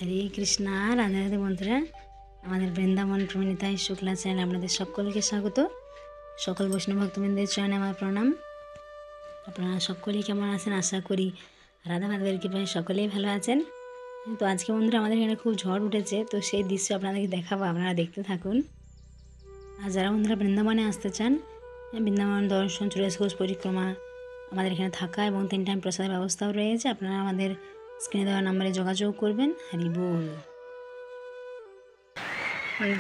হরে কৃষ্ণা, রাধে রাধে বন্ধুরা। আমাদের বৃন্দাবন প্রমিতাই শুক্লা চ্যানেলে আপনাদের সকলকে স্বাগত। সকল বৈষ্ণব ভক্তবৃন্দের চরণে আমার প্রণাম। আপনারা সকলেই কেমন আছেন? আশা করি রাধা মাধবের কৃপায় সকলেই ভালো আছেন। তো আজকে বন্ধুরা আমাদের এখানে খুব ঝড় উঠেছে, তো সেই দৃশ্য আপনাদেরকে দেখাবো, আপনারা দেখতে থাকুন। আর যারা বন্ধুরা বৃন্দাবনে আসতে চান, বৃন্দাবন দর্শন, 84 কোষ পরিক্রমা, আমাদের এখানে থাকা এবং 3 টাইম প্রসাদের ব্যবস্থাও রয়েছে। আপনারা আমাদের স্ক্রিনে দেওয়া নম্বরে যোগাযোগ করবেন। হরি বল।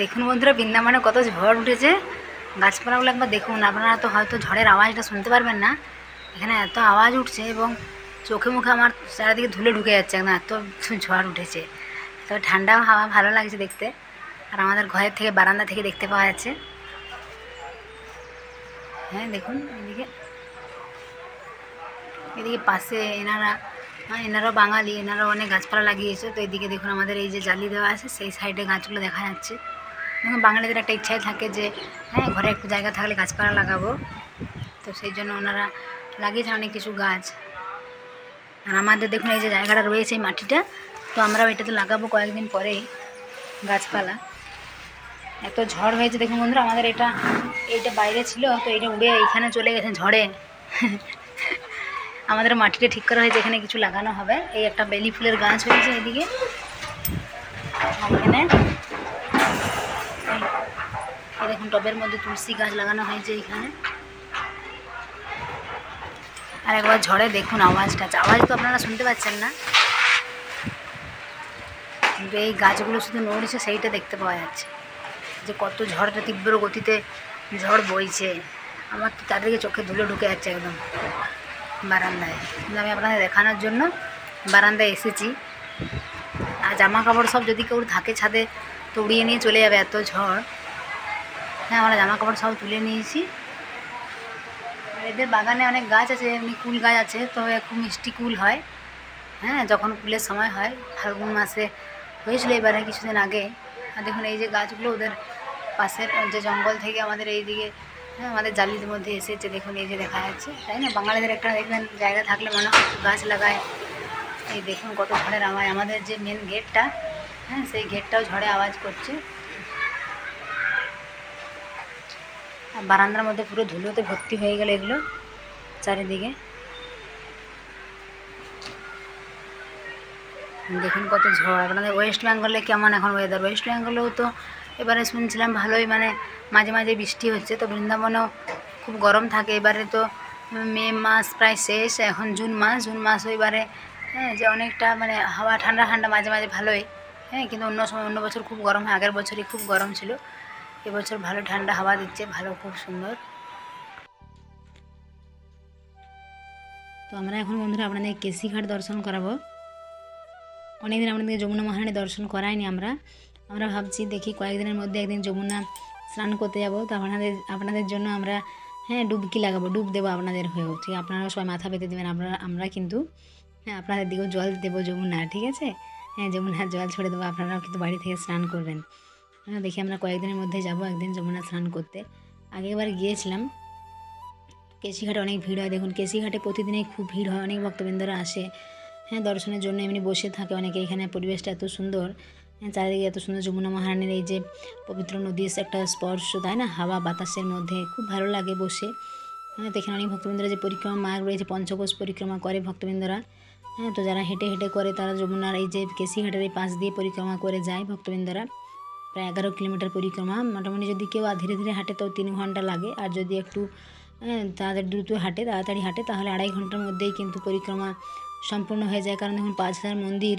দেখুন বন্ধুরা, বৃন্দাবনে কত ঝড় উঠেছে, গাছপালাগুলো একবার দেখুন। আপনারা তো হয়তো ঝড়ের আওয়াজটা শুনতে পারবেন না, এখানে এত আওয়াজ উঠছে এবং চোখে মুখে আমার চারিদিকে ধুলে ঢুকে যাচ্ছে, একদম এত ঝড় উঠেছে। তো ঠান্ডাও হাওয়া ভালো লাগছে দেখতে। আর আমাদের ঘরের থেকে বারান্দা থেকে দেখতে পাওয়া যাচ্ছে। হ্যাঁ দেখুন, এদিকে পাশে এনারাও বাঙালি, এনারাও অনেক গাছপালা লাগিয়েছে। তো এদিকে দেখুন আমাদের এই যে জালি দেওয়া আছে, সেই সাইডে গাছগুলো দেখা যাচ্ছে। দেখুন বাঙালিদের একটা ইচ্ছাই থাকে যে ঘরে একটু জায়গা থাকলে গাছপালা লাগাবো, তো সেই জন্য ওনারা লাগিয়েছে অনেক কিছু গাছ। আর আমাদের দেখুন এই যে জায়গাটা রয়েছে, এই মাটিটা, তো আমরাও এটাতে লাগাবো কয়েকদিন পরেই গাছপালা। এত ঝড় হয়েছে দেখুন বন্ধুরা, আমাদের এইটা বাইরে ছিল, তো এইটা উড়ে এইখানে চলে গেছে ঝড়ে। আমাদের মাটিটা ঠিক করা হয়েছে, এখানে কিছু লাগানো হবে। এই একটা বেলি ফুলের গাছ হয়েছে এদিকে, এখানে এই দেখুন টবের মধ্যে তুলসী গাছ লাগানো হয়েছে এইখানে। আর একবার ঝড়ে দেখুন আওয়াজ তো আপনারা শুনতে পাচ্ছেন না, কিন্তু এই গাছগুলো শুধু নড়ছে, সেইটা দেখতে পাওয়া যাচ্ছে যে কত ঝড়টা তীব্র গতিতে ঝড় বইছে। আমার তো চারদিকে চোখে ধুলো ঢুকে যাচ্ছে একদম বারান্দায়। কিন্তু আমি আপনাদের দেখানোর জন্য বারান্দায় এসেছি। আর জামা কাপড় সব যদি কেউ থাকে ছাদে, তো উড়িয়ে নিয়ে চলে যাবে, এত ঝড়। হ্যাঁ, আমরা জামা কাপড় সব তুলে নিয়েছি। আর এদের বাগানে অনেক গাছ আছে, এমনি কুল গাছ আছে, তো খুব মিষ্টি কুল হয়। হ্যাঁ, যখন কুলের সময় হয়, ফাল্গুন মাসে হয়েছিল এবারে কিছুদিন আগে। আর দেখুন এই যে গাছগুলো ওদের পাশের যে জঙ্গল থেকে আমাদের এই দিকে, আমাদের জালির মধ্যে এসেছে। দেখুন এই যে দেখা যাচ্ছে, তাই না? বাঙালিদের একটা দেখবেন জায়গা থাকলে মনে হয় গাছ লাগায়। এই দেখুন কত ঝড়ের আওয়াজ। আমাদের যে মেন গেটটা, সেই গেটটাও ঝড়ে আওয়াজ করছে। আর বারান্দার মধ্যে পুরো ধুলোতে ভর্তি হয়ে গেল এগুলো চারিদিকে। দেখুন কত ঝড়। আপনাদের ওয়েস্ট বেঙ্গলে কেমন এখন ওয়েদার? ওয়েস্ট বেঙ্গলেও তো এবারে শুনছিলাম ভালোই, মাঝে মাঝে বৃষ্টি হচ্ছে। তো বৃন্দাবনেও খুব গরম থাকে। এবারে তো মে মাস প্রায় শেষ, এখন জুন মাস এবারে যে অনেকটা হাওয়া ঠান্ডা মাঝে মাঝে ভালোই। কিন্তু অন্য বছর খুব গরম হয়, আগের বছরই খুব গরম ছিল। এবছর ভালো ঠান্ডা হাওয়া দিচ্ছে, ভালো, খুব সুন্দর। তো আমরা এখন বন্ধুরা আপনাদের কেশিঘাট দর্শন করাবো। অনেকদিন আপনাদেরকে যমুনা মহারানী দর্শন করাইনি। আমরা ভাবছি দেখি কয়েকদিনের মধ্যে একদিন যমুনা স্নান করতে যাব। তো আপনাদের জন্য আমরা ডুবকি লাগাবো, ডুব দেবো আপনাদের হয়েও। ঠিক, আপনারাও সবাই মাথা পেতে দেবেন। আমরা কিন্তু আপনাদের দিকেও জল দেবো যমুনা, ঠিক আছে? যমুনার জল ছড়ে দেবো, আপনারাও কিন্তু বাড়ি থেকে স্নান করবেন। দেখি আমরা কয়েকদিনের মধ্যে যাব একদিন যমুনা স্নান করতে। আগেরবার গিয়েছিলাম। কেশিঘাটে অনেক ভিড় হয়, দেখুন কেশিঘাটে প্রতিদিনই খুব ভিড় হয়, অনেক ভক্তবৃন্দরা আসে দর্শনের জন্য, এমনি বসে থাকে অনেকে। এখানে পরিবেশটা এত সুন্দর, চারিদিকে এত সুন্দর। যমুনা মহারানীর এই যে পবিত্র নদীর একটা স্পর্শ, তাই না? হাওয়া বাতাসের মধ্যে খুব ভালো লাগে বসে। তো এখানে অনেক ভক্তবৃন্দরা যে পরিক্রমা মার্গ রয়েছে, পঞ্চকোষ পরিক্রমা করে ভক্তবৃন্দরা। তো যারা হেঁটে হেঁটে করে, তারা যমুনার এই যে কেশিঘাটের এই পাশ দিয়ে পরিক্রমা করে যায় ভক্তবৃন্দরা। প্রায় 11 কিলোমিটার পরিক্রমা। মোটামুটি যদি কেউ ধীরে ধীরে হাঁটে তো 3 ঘন্টা লাগে, আর যদি একটু তাড়াতাড়ি হাঁটে তাহলে 2.5 ঘন্টার মধ্যেই কিন্তু পরিক্রমা সম্পূর্ণ হয়ে যায়। কারণ দেখুন 5000 মন্দির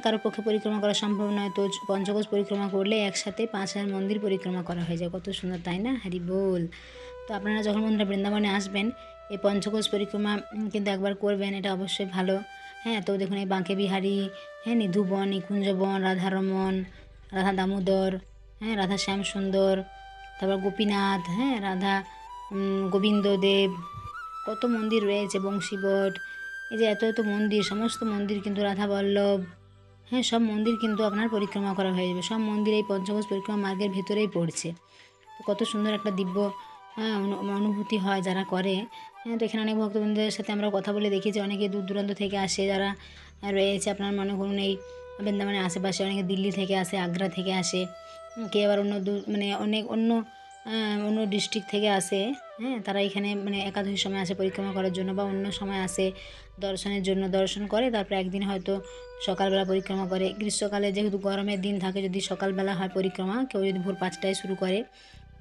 কারোর পক্ষে পরিক্রমা করা সম্ভব নয়, তো পঞ্চকোষ পরিক্রমা করলে একসাথে 5000 মন্দির পরিক্রমা করা হয়ে যায়। কত সুন্দর, তাই না? হরি বল। তো আপনারা যখন বন্ধুরা বৃন্দাবনে আসবেন, এই পঞ্চকোষ পরিক্রমা কিন্তু একবার করবেন, এটা অবশ্যই ভালো। তো দেখুন এই বাঁকে বিহারী, নিধুবন, নিকুঞ্জবন, রাধারমন, রাধা দামোদর, রাধা শ্যাম সুন্দর, তারপর গোপীনাথ, রাধা গোবিন্দদেব, কত মন্দির রয়েছে, বংশীবট, এই যে এত মন্দির, সমস্ত মন্দির কিন্তু রাধা বল্লভ, সব মন্দির কিন্তু আপনার পরিক্রমা করা হয়ে যাবে। সব মন্দির এই পঞ্চকোষ পরিক্রমা মার্গের ভিতরেই পড়ছে। তো কত সুন্দর একটা দিব্য অনুভূতি হয় যারা করে। তো এখানে অনেক ভক্তবৃন্দের সাথে আমরা কথা বলে দেখি যে অনেকে দূর দূরান্ত থেকে আসে, যারা রয়েছে আপনার মনে করুন এই বৃন্দাবনের আশেপাশে অনেকে দিল্লি থেকে আসে, আগ্রা থেকে আসে, কে আবার অন্য মানে অনেক অন্য ডিস্ট্রিক্ট থেকে আসে। তারা এখানে মানে একাদশীর সময় আসে পরিক্রমা করার জন্য, বা অন্য সময় আসে দর্শনের জন্য, দর্শন করে তারপরে একদিন হয়তো সকালবেলা পরিক্রমা করে। গ্রীষ্মকালে যেহেতু গরমের দিন থাকে, যদি সকালবেলা হয় পরিক্রমা, কেউ যদি ভোর 5টায় শুরু করে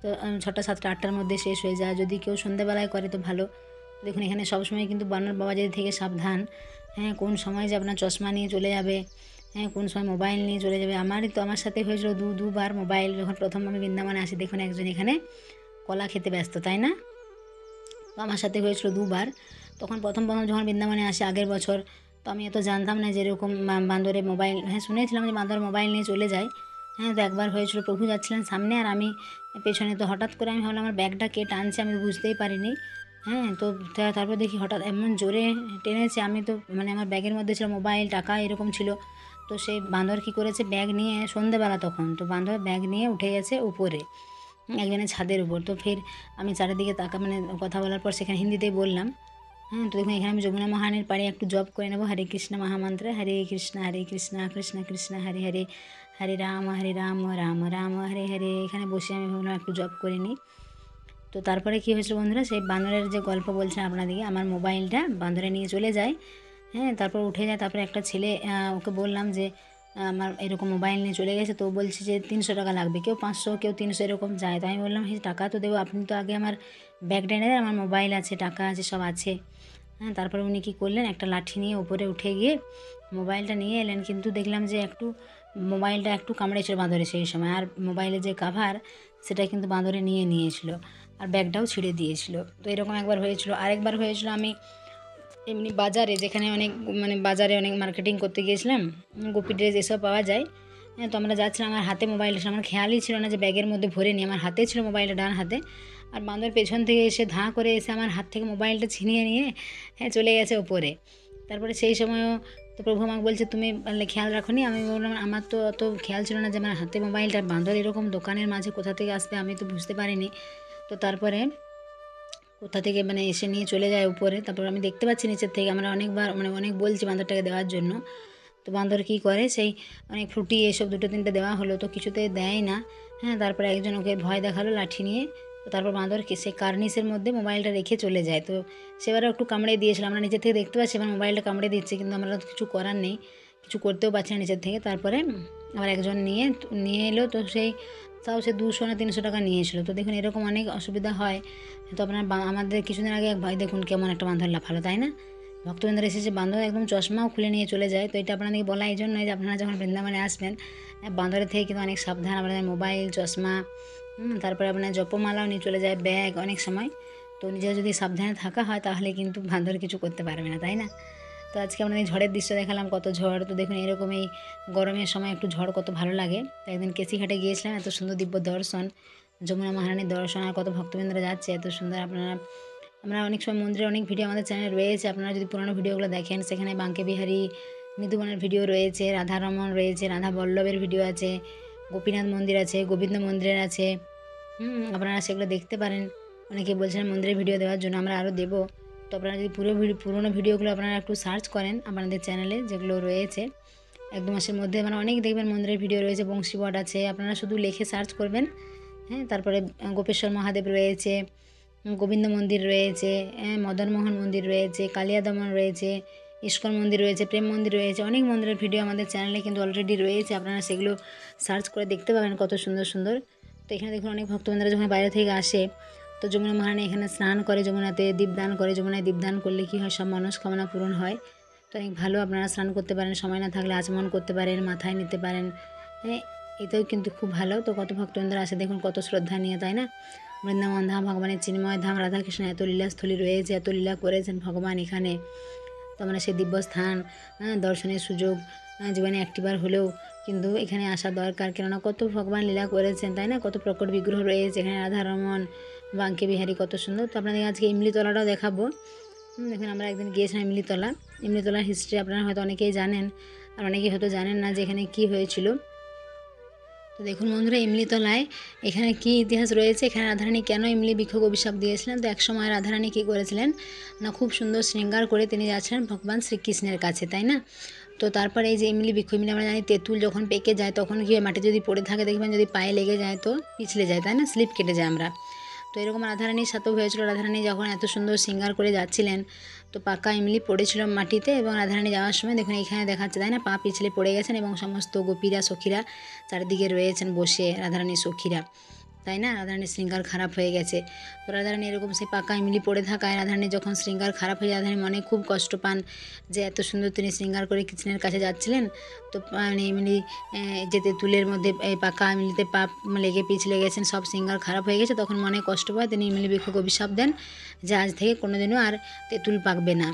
তো 6টা 7টা 8টার মধ্যে শেষ হয়ে যায়। যদি কেউ সন্ধ্যেবেলায় করে তো ভালো। দেখুন এখানে সবসময় কিন্তু বানর বাবাজি থেকে সাবধান। কোন সময় যে আপনার চশমা নিয়ে চলে যাবে, কোন সময় মোবাইল নিয়ে চলে যাবে। আমার সাথে হয়েছিল দুবার মোবাইল। যখন প্রথম আমি বৃন্দাবনে আসি, দেখুন একজন এখানে কলা খেতে ব্যস্ত, তাই না? তো আমার সাথে হয়েছিল দুবার। তখন প্রথম যখন বৃন্দাবনে আসি আগের বছর, তো আমি এত জানতাম না যে এরকম বান্দরে মোবাইল, শুনেছিলাম যে বান্দর মোবাইল নিয়ে চলে যায়। তো একবার হয়েছিল, প্রভু যাচ্ছিলেন সামনে আর আমি পেছনে। তো হঠাৎ করে আমি ভাবলাম আমার ব্যাগটা কে টানছে, আমি তো বুঝতেই পারিনি। তো তারপর দেখি হঠাৎ এমন জোরে টেনেছে, আমি তো মানে আমার ব্যাগের মধ্যে ছিল মোবাইল, টাকা এরকম ছিল। তো সেই বান্দর কী করেছে, ব্যাগ নিয়ে, সন্ধেবেলা তখন, তো বান্দর ব্যাগ নিয়ে উঠে গেছে উপরে, একজনের ছাদের উপর। তো ফের আমি চারিদিকে মানে কথা বলার পর সেখানে হিন্দিতেই বললাম। তো দেখুন এখানে আমি যমুনা মহারানীর পাড়ে একটু জপ করে নেবো হরে কৃষ্ণ মহামন্ত্রে, হরে কৃষ্ণ কৃষ্ণ কৃষ্ণ হরে হরে, হরে রাম রাম রাম হরে হরে। এখানে বসে আমি ভাবলাম একটু জপ করে নিই। তো তারপরে কী হয়েছিল বন্ধুরা, সেই বান্দরের যে গল্প বলছিলাম আপনাদেরকে, আমার মোবাইলটা বান্দরে নিয়ে চলে যায়। তারপর উঠে যায়। তারপরে একটা ছেলে, ওকে বললাম যে আমার এরকম মোবাইল নিয়ে চলে গেছে। তো বলছে যে 300 টাকা লাগবে, কেউ 500, কেউ 300 এরকম যায়। তো আমি বললাম টাকা তো দেবো, আপনি তো আগে আমার ব্যাগটা এনে দেন, আমার মোবাইল আছে, টাকা আছে, সব আছে। তারপরে উনি কী করলেন, একটা লাঠি নিয়ে উপরে উঠে গিয়ে মোবাইলটা নিয়ে এলেন। কিন্তু দেখলাম যে মোবাইলটা একটু কামড়েছিল বাঁদরে সেই সময়, আর মোবাইলের যে কাভার সেটা কিন্তু বাঁদরে নিয়েছিল, আর ব্যাগটাও ছিঁড়ে দিয়েছিল। তো এরকম একবার হয়েছিল। আরেকবার হয়েছিল আমি এমনি বাজারে, যেখানে বাজারে অনেক মার্কেটিং করতে গিয়েছিলাম, গোপী ড্রেস এসব পাওয়া যায়। তো আমরা যাচ্ছিলাম, আমার হাতে মোবাইলটা, আমার খেয়ালই ছিল না যে ব্যাগের মধ্যে ভরে নিই, আমার হাতে ছিল মোবাইলটা, ডান হাতে। আর বান্দর পেছন থেকে এসে ধাঁ করে এসে আমার হাত থেকে মোবাইলটা ছিনিয়ে নিয়ে চলে গেছে ওপরে। তারপরে সেই সময়ও তো প্রভু আমাকে বলছে তুমি খেয়াল রাখো নি। আমি বললাম আমার তো অত খেয়াল ছিল না যে আমার হাতে মোবাইলটা, বান্দর এরকম দোকানের মাঝে কোথা থেকে আসবে আমি তো বুঝতে পারিনি। তো তারপরে কোথা থেকে এসে নিয়ে চলে যায় উপরে। তারপর আমি দেখতে পাচ্ছি নিচের থেকে, আমরা অনেকবার অনেক বলছি বান্দরটাকে দেওয়ার জন্য। তো বান্দর কী করে, সেই অনেক ফ্রুটি এসব 2-3টে দেওয়া হলো, তো কিছুতে দেয় না। তারপরে একজন ওকে ভয় দেখালো লাঠি নিয়ে। তো তারপর বান্দর সে কার্নিসের মধ্যে মোবাইলটা রেখে চলে যায়। তো সেবারও একটু কামড়ে দিয়েছিল, আমরা নিচের থেকে দেখতে পাচ্ছি আমার মোবাইলটা কামড়ে দিচ্ছে, কিন্তু আমরা কিছু করার নেই, কিছু করতেও পারছি না নিচের থেকে। তারপরে আবার একজন নিয়ে এলো, তো তাও সে 200 না 300 টাকা নিয়েছিল। তো দেখুন এরকম অনেক অসুবিধা হয়। তো আপনার আমাদের কিছুদিন আগে এক ভাই দেখুন কেমন একটা বান্দর লাফালো, তাই না? ভক্তবৃন্দ এসেছে, বান্দর একদম চশমাও খুলে নিয়ে চলে যায়। তো এটা আপনাদেরকে বলা এই জন্যই যে আপনারা যখন বৃন্দাবনে আসবেন, বান্দরের থেকে কিন্তু অনেক সাবধান। আপনাদের মোবাইল, চশমা, তারপরে আপনার জপমালাও নিয়ে চলে যায়, ব্যাগ অনেক সময়। তো নিজেরা যদি সাবধানে থাকা হয় তাহলে কিন্তু বান্দর কিছু করতে পারবে না, তাই না? তো আজকে আপনাদের ঝড়ের দৃশ্য দেখালাম, কত ঝড়। তো দেখুন এরকম এই গরমের সময় একটু ঝড় কত ভালো লাগে। তো একদিন কেসিঘাটে গিয়েছিলাম, এত সুন্দর দিব্য দর্শন, যমুনা মহারানীর দর্শন, আর কত ভক্তবৃন্দরা যাচ্ছে, এত সুন্দর। আমরা অনেক সময় মন্দিরের অনেক ভিডিও আমাদের চ্যানেলে রয়েছে, আপনারা যদি পুরোনো ভিডিওগুলো দেখেন, সেখানে বাঙ্কে বিহারী, নিধুবনের ভিডিও রয়েছে, রাধারমণ রয়েছে, রাধা বল্লভের ভিডিও আছে, গোপীনাথ মন্দির আছে, গোবিন্দ মন্দিরের আছে। আপনারা সেগুলো দেখতে পারেন। অনেকে বলছেন মন্দিরের ভিডিও দেওয়ার জন্য, আমরা আরও দেবো। তো আপনারা যদি পুরোনো ভিডিওগুলো আপনারা একটু সার্চ করেন আপনাদের চ্যানেলে, যেগুলো রয়েছে 1-2 মাসের মধ্যে, অনেক দেখবেন মন্দিরের ভিডিও রয়েছে, বংশীবট আছে, আপনারা শুধু লিখে সার্চ করবেন। তারপরে গোপেশ্বর মহাদেব রয়েছে, গোবিন্দ মন্দির রয়েছে, মদনমোহন মন্দির রয়েছে, কালিয়া দমন রয়েছে, ইস্কন মন্দির রয়েছে, প্রেম মন্দির রয়েছে, অনেক মন্দিরের ভিডিও আমাদের চ্যানেলে কিন্তু অলরেডি রয়েছে। আপনারা সেগুলো সার্চ করে দেখতে পাবেন, কত সুন্দর সুন্দর। তো এখানে দেখুন অনেক ভক্তবৃন্দরা যখন বাইরে থেকে আসে, তো যমুনা মহারানী এখানে স্নান করে, যমুনাতে দীপদান করে। যমুনায় দীপদান করলে কী হয়, সব মনস্কামনা পূরণ হয়। তো অনেক ভালো, আপনারা স্নান করতে পারেন, সময় না থাকলে আচমন করতে পারেন, মাথায় নিতে পারেন। এটাও কিন্তু খুব ভালো। তো কত ভক্তবৃন্দরা আসে দেখুন, কত শ্রদ্ধা নিয়ে, তাই না? বৃন্দাবন ধাম, ভগবানের চিন্ময় ধাম, রাধাকৃষ্ণ এত লীলাস্থলী রয়েছে, এত লীলা করেছেন ভগবান এখানে। তো আমরা সেই দিব্যস্থান দর্শনের সুযোগ জীবনে একটিবার হলেও কিন্তু এখানে আসা দরকার, কেননা কত ভগবান লীলা করেছেন, তাই না? কত প্রকট বিগ্রহ রয়েছে এখানে, রাধারমণ, বাঙ্কে বিহারী, কত সুন্দর। তো আপনাদের আজকে ইমলিতলাটাও দেখাবো। দেখুন আমরা একদিন গিয়েছিলাম ইমলিতলার হিস্ট্রি আপনারা হয়তো অনেকেই জানেন, আর অনেকেই হয়তো জানেন না যে এখানে কী হয়েছিল। তো দেখুন বন্ধুরা, ইমলিতলায় এখানে কী ইতিহাস রয়েছে, এখানে রাধারানী কেন ইমলি ভিক্ষুক অভিশাপ দিয়েছিলেন। তো একসময় রাধারানী কী করেছিলেন না, খুব সুন্দর শৃঙ্গার করে তিনি যাচ্ছিলেন ভগবান শ্রীকৃষ্ণের কাছে, তাই না? তো তারপরে এই যে ইমলি বৃক্ষ, ইমলি আমরা জানি তেঁতুল যখন পেকে যায় তখন কি হয়, মাটি যদি পড়ে থাকে দেখবেন যদি পায়ে লেগে যায় তো পিছলে যায়, তাই না, স্লিপ কেটে যায় আমরা। তো এরকম রাধারানীর সাথেও হয়েছিল। রাধারানী যখন এত সুন্দর শৃঙ্গার করে যাচ্ছিলেন তো পাকা ইমলি পড়েছিল মাটিতে, এবং রাধারানী যাওয়ার সময় দেখুন এখানে দেখাচ্ছে, তাই না, পা পিছলে পড়ে গেছেন এবং সমস্ত গোপীরা সখীরা চারিদিকে রয়েছেন বসে, রাধারানীর সখীরা, তাই না, রাধারানীর শৃঙ্গার খারাপ হয়ে গেছে। তো রাধারানী এরকম সেই পাকা ইমলি পড়ে থাকায় রাধারানী যখন শৃঙ্গার খারাপ হয়ে যায় রাধারানী মনে খুব কষ্ট পান যে এত সুন্দর তিনি শৃঙ্গার করে কৃষ্ণের কাছে যাচ্ছিলেন, তো মানে ইমলি যে তেঁতুলের মধ্যে এই পাকা ইমলিতে পা লেগে পিছলে গেছেন, সব শৃঙ্গার খারাপ হয়ে গেছে, তখন মনে কষ্ট পায়। তিনি ইমলি বৃক্ষকে অভিশাপ দেন যে আজ থেকে কোনোদিনও আর তেঁতুল পাকবে না।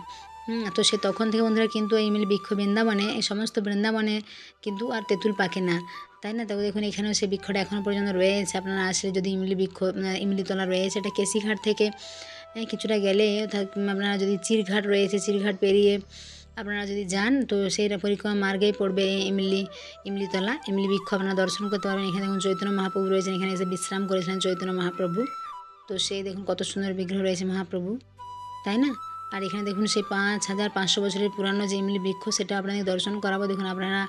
তো সে তখন থেকে বন্ধুরা কিন্তু এই ইমলি বৃক্ষ বৃন্দাবনে, এই সমস্ত বৃন্দাবনে কিন্তু আর তেঁতুল পাকে না, তাই না। তো দেখুন এখানেও সেই বৃক্ষটা এখনও পর্যন্ত রয়েছে। আপনারা আসলে যদি ইমলি বৃক্ষ, ইমলিতলা রয়েছে, এটা কেশিঘাট থেকে কিছুটা গেলে অর্থাৎ আপনারা যদি চিরঘাট রয়েছে, চিরঘাট পেরিয়ে আপনারা যদি যান তো সেই পরিক্রমা মার্গেই পড়বে ইমলিতলা। ইমলি বৃক্ষ আপনারা দর্শন করতে পারবেন। এখানে দেখুন চৈতন্য মহাপ্রভু রয়েছেন, এখানে এসে বিশ্রাম করেছিলেন চৈতন্য মহাপ্রভু। তো সেই দেখুন কত সুন্দর বিগ্রহ রয়েছে মহাপ্রভু, তাই না। আর এখানে দেখুন সেই 5500 বছরের পুরানো যে ইমলি বৃক্ষ সেটা আপনাদের দর্শন করাবো। দেখুন আপনারা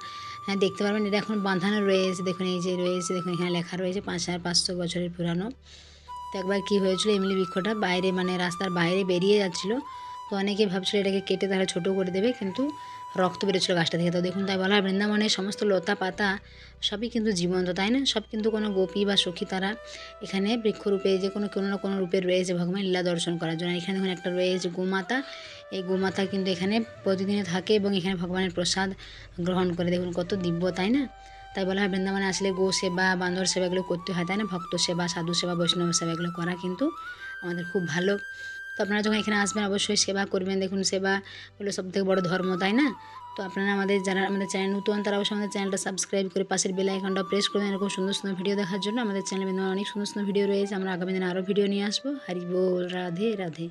দেখতে পারবেন, এটা এখন বাঁধানো রয়েছে, দেখুন এই যে রয়েছে, দেখুন এখানে লেখা রয়েছে 5500 বছরের পুরানো। তো একবার কী হয়েছিল, ইমলি বৃক্ষটা বাইরে মানে রাস্তার বাইরে বেরিয়ে যাচ্ছিলো, তো অনেকে ভাবছিল এটাকে কেটে তারা ছোটো করে দেবে, কিন্তু রক্ত বেরোচ্ছিল গাছটা থেকে। তো দেখুন তাই বলা হয় বৃন্দাবনের সমস্ত লতা পাতা সবই কিন্তু জীবন্ত, তাই না, সব কিন্তু কোনো গোপী বা সখী তারা এখানে বৃক্ষরূপে যে কোনো না কোনো রূপে রয়েছে ভগবান লীলা দর্শন করার জন্য। এখানে দেখুন একটা রয়েছে গোমাতা, এই গোমাতা কিন্তু এখানে প্রতিদিনে থাকে এবং এখানে ভগবানের প্রসাদ গ্রহণ করে। দেখুন কত দিব্য, তাই না। তাই বলা হয় বৃন্দাবনে আসলে গো সেবা, বান্দর সেবা এগুলো করতে হয়, তাই না, ভক্ত সেবা, সাধু সেবা, বৈষ্ণব সেবা এগুলো করা কিন্তু আমাদের খুব ভালো। তো আপনারা যখন এখানে আসবেন অবশ্যই সেবা করবেন। দেখুন সেবা হলো সবথেকে বড় ধর্ম, তাই না। তো আপনারা যারা আমাদের চ্যানেল নতুন তারা অবশ্যই আমাদের চ্যানেলটা সাবস্ক্রাইব করে পাশের বেল আইকনটা প্রেস করবেন এরকম সুন্দর সুন্দর ভিডিও দেখার জন্য। আমাদের চ্যানেলে অনেক সুন্দর সুন্দর ভিডিও রয়েছে, আমরা আগামী দিনে আরও ভিডিও নিয়ে আসবো। হরি বল, রাধে রাধে।